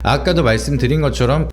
아까도 말씀드린 것처럼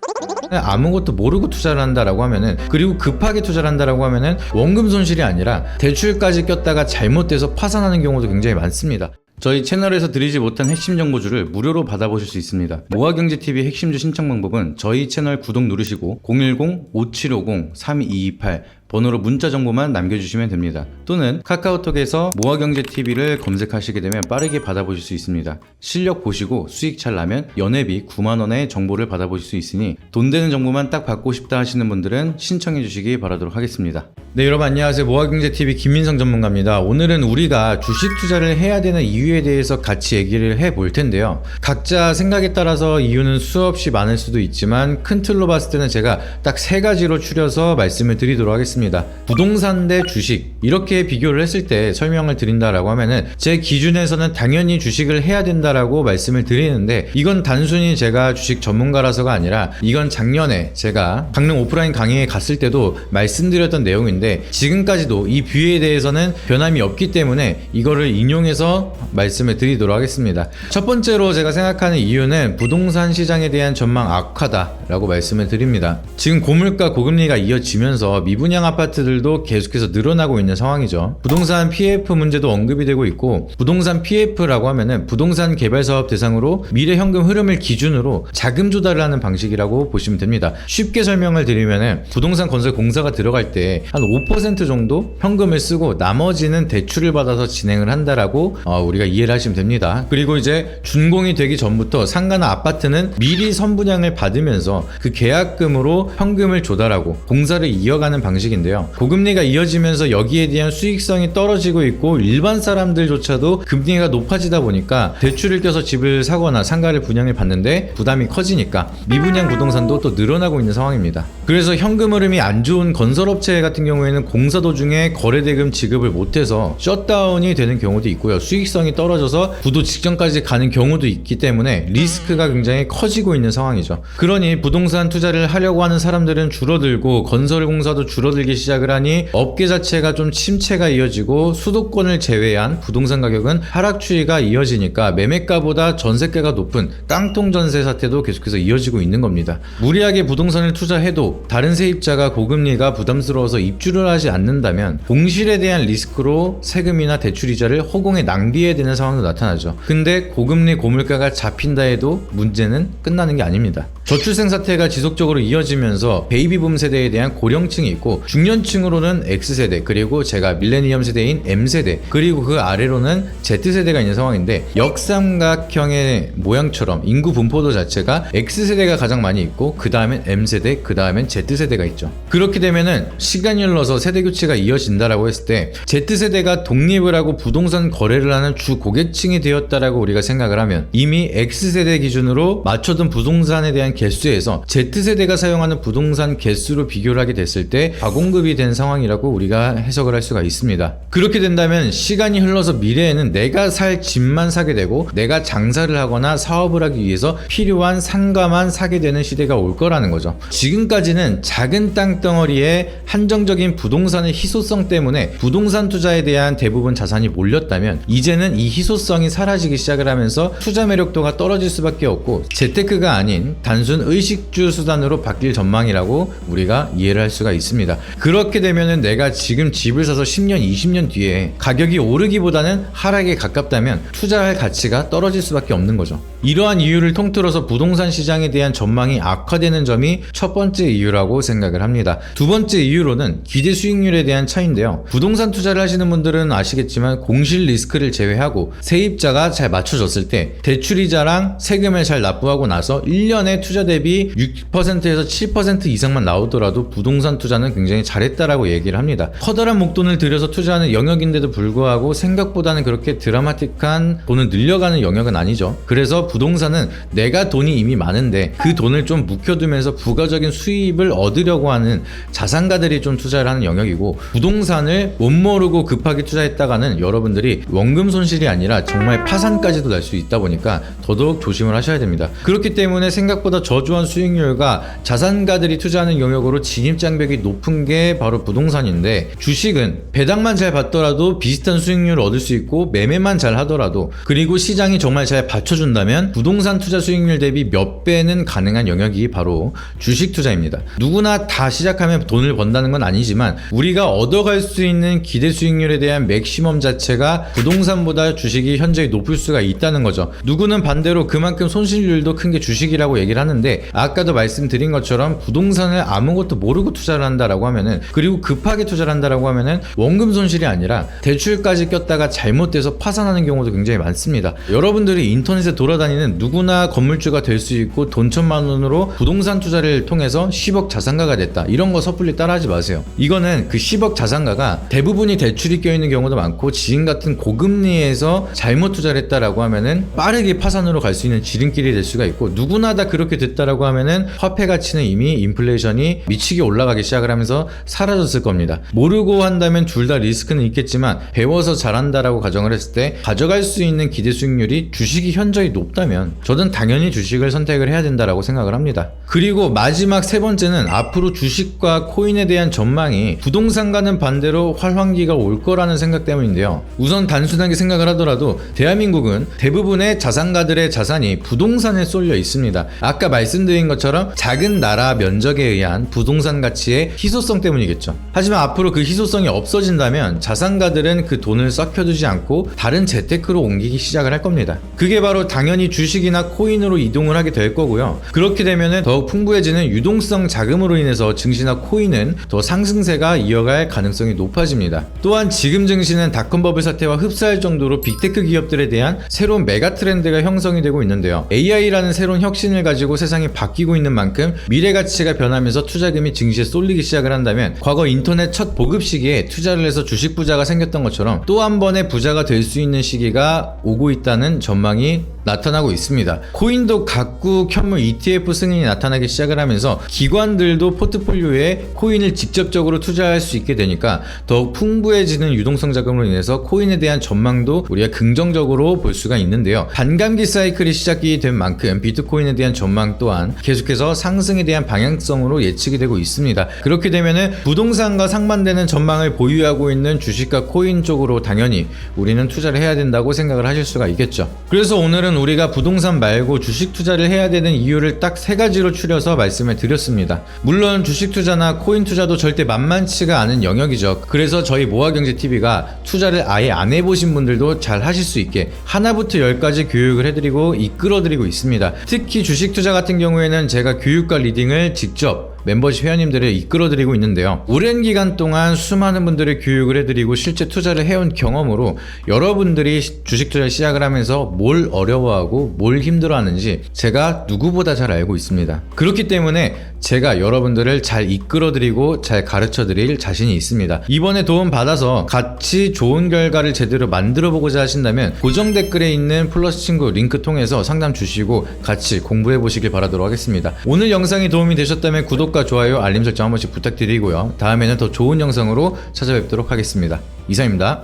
아무것도 모르고 투자를 한다라고 하면은, 그리고 급하게 투자를 한다라고 하면은 원금 손실이 아니라 대출까지 꼈다가 잘못돼서 파산하는 경우도 굉장히 많습니다. 저희 채널에서 드리지 못한 핵심 정보주를 무료로 받아보실 수 있습니다. 모아경제TV 핵심주 신청 방법은 저희 채널 구독 누르시고 010-5750-3228 번호로 문자 정보만 남겨주시면 됩니다. 또는 카카오톡에서 모아경제TV를 검색하시게 되면 빠르게 받아보실 수 있습니다. 실력 보시고 수익 잘 나면 연회비 9만원의 정보를 받아보실 수 있으니 돈 되는 정보만 딱 받고 싶다 하시는 분들은 신청해 주시기 바라도록 하겠습니다. 네, 여러분 안녕하세요. 모아경제TV 김민성 전문가입니다. 오늘은 우리가 주식 투자를 해야 되는 이유에 대해서 같이 얘기를 해볼 텐데요. 각자 생각에 따라서 이유는 수없이 많을 수도 있지만 큰 틀로 봤을 때는 제가 딱 3가지로 추려서 말씀을 드리도록 하겠습니다. 부동산 대 주식, 이렇게 비교를 했을 때 설명을 드린다라고 하면은 제 기준에서는 당연히 주식을 해야 된다라고 말씀을 드리는데, 이건 단순히 제가 주식 전문가라서가 아니라 이건 작년에 제가 강릉 오프라인 강의에 갔을 때도 말씀드렸던 내용인데, 지금까지도 이 뷰에 대해서는 변함이 없기 때문에 이거를 인용해서 말씀을 드리도록 하겠습니다. 첫 번째로 제가 생각하는 이유는 부동산 시장에 대한 전망 악화다라고 말씀을 드립니다. 지금 고물가 고금리가 이어지면서 미분양 아파트들도 계속해서 늘어나고 있는 상황이죠. 부동산 PF 문제도 언급이 되고 있고, 부동산 PF라고 하면은 부동산 개발 사업 대상으로 미래 현금 흐름을 기준으로 자금 조달을 하는 방식이라고 보시면 됩니다. 쉽게 설명을 드리면은 부동산 건설 공사가 들어갈 때 한 5% 정도 현금을 쓰고 나머지는 대출을 받아서 진행을 한다라고 우리가 이해를 하시면 됩니다. 그리고 이제 준공이 되기 전부터 상가나 아파트는 미리 선분양을 받으면서 그 계약금으로 현금을 조달하고 공사를 이어가는 방식인데요. 고금리가 이어지면서 여기에 대한 수익성이 떨어지고 있고, 일반 사람들조차도 금리가 높아지다 보니까 대출을 껴서 집을 사거나 상가를 분양을 받는데 부담이 커지니까 미분양 부동산도 또 늘어나고 있는 상황입니다. 그래서 현금 흐름이 안 좋은 건설업체 같은 경우에는 공사 도중에 거래대금 지급을 못해서 셧다운이 되는 경우도 있고요. 수익성이 떨어져서 부도 직전까지 가는 경우도 있기 때문에 리스크가 굉장히 커지고 있는 상황이죠. 그러니 부동산 투자를 하려고 하는 사람들은 줄어들고 건설 공사도 줄어들기 시작을 하니 업계 자체가 좀 침체가 이어지고, 수도권을 제외한 부동산 가격은 하락 추이가 이어지니까 매매가보다 전세가가 높은 깡통 전세 사태도 계속해서 이어지고 있는 겁니다. 무리하게 부동산을 투자해도 다른 세입자가 고금리가 부담스러워서 입주를 하지 않는다면 공실에 대한 리스크로 세금이나 대출이자를 허공에 낭비해야 되는 상황도 나타나죠. 근데 고금리 고물가가 잡힌다 해도 문제는 끝나는 게 아닙니다. 저출생 사태가 지속적으로 이어지면서 베이비붐 세대에 대한 고령층이 있고, 중년층으로는 X세대, 그리고 제가 밀레니엄 세대인 M세대, 그리고 그 아래로는 Z세대가 있는 상황인데, 역삼각형의 모양처럼 인구 분포도 자체가 X세대가 가장 많이 있고, 그 다음엔 M세대, 그 다음엔 Z세대가 있죠. 그렇게 되면은 시간이 흘러서 세대 교체가 이어진다라고 했을 때 Z세대가 독립을 하고 부동산 거래를 하는 주 고객층이 되었다라고 우리가 생각을 하면, 이미 X세대 기준으로 맞춰둔 부동산에 대한 개수에서 Z세대가 사용하는 부동산 개수로 비교를 하게 됐을 때 과공급이 된 상황이라고 우리가 해석을 할 수가 있습니다. 그렇게 된다면 시간이 흘러서 미래에는 내가 살 집만 사게 되고, 내가 장사를 하거나 사업을 하기 위해서 필요한 상가만 사게 되는 시대가 올 거라는 거죠. 지금까지는 작은 땅덩어리에 한정적인 부동산의 희소성 때문에 부동산 투자에 대한 대부분 자산이 몰렸다면, 이제는 이 희소성이 사라지기 시작을 하면서 투자 매력도가 떨어질 수밖에 없고, 재테크가 아닌 단순 의식주 수단으로 바뀔 전망이라고 우리가 이해를 할 수가 있습니다. 그렇게 되면은 내가 지금 집을 사서 10년, 20년 뒤에 가격이 오르기보다는 하락에 가깝다면 투자할 가치가 떨어질 수밖에 없는 거죠. 이러한 이유를 통틀어서 부동산 시장에 대한 전망이 악화되는 점이 첫 번째 이유라고 생각을 합니다. 두 번째 이유로는 기대 수익률에 대한 차이인데요. 부동산 투자를 하시는 분들은 아시겠지만 공실 리스크를 제외하고 세입자가 잘 맞춰졌을 때 대출이자랑 세금을 잘 납부하고 나서 1년에 투자 대비 6%에서 7% 이상만 나오더라도 부동산 투자는 굉장히 잘했다라고 얘기를 합니다. 커다란 목돈을 들여서 투자하는 영역인데도 불구하고 생각보다는 그렇게 드라마틱한 돈을 늘려가는 영역은 아니죠. 그래서 부동산은 내가 돈이 이미 많은데 그 돈을 좀 묵혀두면서 부가적인 수입을 얻으려고 하는 자산가들이 좀 투자를 하는 영역이고, 부동산을 못 모르고 급하게 투자했다가는 여러분들이 원금 손실이 아니라 정말 파산까지도 날 수 있다 보니까 더더욱 조심을 하셔야 됩니다. 그렇기 때문에 생각보다 저조한 수익률과 자산가들이 투자하는 영역으로 진입장벽이 높은 게 바로 부동산인데, 주식은 배당만 잘 받더라도 비슷한 수익률을 얻을 수 있고 매매만 잘 하더라도, 그리고 시장이 정말 잘 받쳐준다면 부동산 투자 수익률 대비 몇 배는 가능한 영역이 바로 주식 투자입니다. 누구나 다 시작하면 돈을 번다는 건 아니지만 우리가 얻어갈 수 있는 기대 수익률에 대한 맥시멈 자체가 부동산보다 주식이 현저히 높을 수가 있다는 거죠. 누구는 반대로 그만큼 손실률도 큰 게 주식이라고 얘기를 하는데, 아까도 말씀드린 것처럼 부동산을 아무것도 모르고 투자를 한다라고 하면은, 그리고 급하게 투자를 한다라고 하면은 원금 손실이 아니라 대출까지 꼈다가 잘못돼서 파산하는 경우도 굉장히 많습니다. 여러분들이 인터넷에 돌아다니는 누구나 건물주가 될 수 있고 돈 1,000만 원으로 부동산 투자를 통해서 10억 자산가가 됐다, 이런 거 섣불리 따라하지 마세요. 이거는 그 10억 자산가가 대부분이 대출이 껴있는 경우도 많고 지금 같은 고금리에서 잘못 투자를 했다라고 하면은 빠르게 파산으로 갈 수 있는 지름길이 될 수가 있고, 누구나 다 그렇게 됐다라고 하면은 화폐 가치는 이미 인플레이션이 미치게 올라가기 시작을 하면서 사라졌을 겁니다. 모르고 한다면 둘 다 리스크는 있겠지만 배워서 잘한다라고 가정을 했을 때 가져갈 수 있는 기대 수익률이 주식이 현저히 높다면 저는 당연히 주식을 선택을 해야 된다라고 생각을 합니다. 그리고 마지막 세 번째는 앞으로 주식과 코인에 대한 전망이 부동산과는 반대로 활황기가 올 거라는 생각 때문인데요. 우선 단순하게 생각을 하더라도 대한민국은 대부분의 자산가들의 자산이 부동산에 쏠려 있습니다. 아까 말씀드린 것처럼 작은 나라 면적에 의한 부동산 가치의 희소성 때문이겠죠. 하지만 앞으로 그 희소성이 없어진다면 자산가들은 그 돈을 썩혀두지 않고 다른 재테크로 옮기기 시작을 할 겁니다. 그게 바로 당연히 주식이나 코인으로 이동을 하게 될 거고요. 그렇게 되면 더욱 풍부해지는 유동성 자금으로 인해서 증시나 코인은 더 상승세가 이어갈 가능성이 높아집니다. 또한 지금 증시는 닷컴 버블 사태와 흡사할 정도로 빅테크 기업들에 대한 새로운 메가 트렌드가 형성이 되고 있는데요. AI라는 새로운 혁신을 가지고 세상이 바뀌고 있는 만큼 미래 가치가 변하면서 투자금이 증시에 쏠리기 시작을 한다면, 과거 인터넷 첫 보급 시기에 투자를 해서 주식 부자가 생겼던 것처럼 또 한 번의 부자가 될 수 있는 시기가 오고 있다는 전망이 나타나고 있습니다. 코인도 각국 현물 ETF 승인이 나타나기 시작을 하면서 기관들도 포트폴리오에 코인을 직접적으로 투자할 수 있게 되니까 더욱 풍부해지는 유동성 자금으로 인해서 코인에 대한 전망도 우리가 긍정적으로 볼 수가 있는데요. 반감기 사이클이 시작이 된 만큼 비트코인에 대한 전망 또한 계속해서 상승에 대한 방향성으로 예측이 되고 있습니다. 그렇게 되면은 부동산과 상반되는 전망을 보유하고 있는 주식과 코인 쪽으로 당연히 우리는 투자를 해야 된다고 생각을 하실 수가 있겠죠. 그래서 오늘은 우리가 부동산 말고 주식 투자를 해야 되는 이유를 딱 3가지로 추려서 말씀을 드렸습니다. 물론 주식 투자나 코인 투자도 절대 만만치가 않은 영역이죠. 그래서 저희 모아경제TV가 투자를 아예 안 해보신 분들도 잘 하실 수 있게 하나부터 10까지 교육을 해드리고 이끌어드리고 있습니다. 특히 주식 투자 같은 경우에는 제가 교육과 리딩을 직접 멤버십 회원님들을 이끌어드리고 있는데요. 오랜 기간 동안 수많은 분들을 교육을 해드리고 실제 투자를 해온 경험으로 여러분들이 주식 투자를 시작을 하면서 뭘 어려워하고 뭘 힘들어하는지 제가 누구보다 잘 알고 있습니다. 그렇기 때문에 제가 여러분들을 잘 이끌어드리고 잘 가르쳐드릴 자신이 있습니다. 이번에 도움 받아서 같이 좋은 결과를 제대로 만들어보고자 하신다면 고정 댓글에 있는 플러스 친구 링크 통해서 상담 주시고 같이 공부해보시길 바라도록 하겠습니다. 오늘 영상이 도움이 되셨다면 구독과 좋아요, 알림 설정 한 번씩 부탁드리고요. 다음에는 더 좋은 영상으로 찾아뵙도록 하겠습니다. 이상입니다.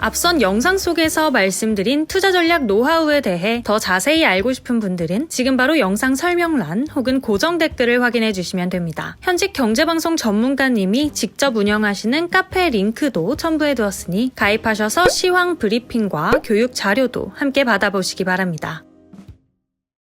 앞선 영상 속에서 말씀드린 투자 전략 노하우에 대해 더 자세히 알고 싶은 분들은 지금 바로 영상 설명란 혹은 고정 댓글을 확인해 주시면 됩니다. 현직 경제방송 전문가님이 직접 운영하시는 카페 링크도 첨부해 두었으니 가입하셔서 시황 브리핑과 교육 자료도 함께 받아보시기 바랍니다.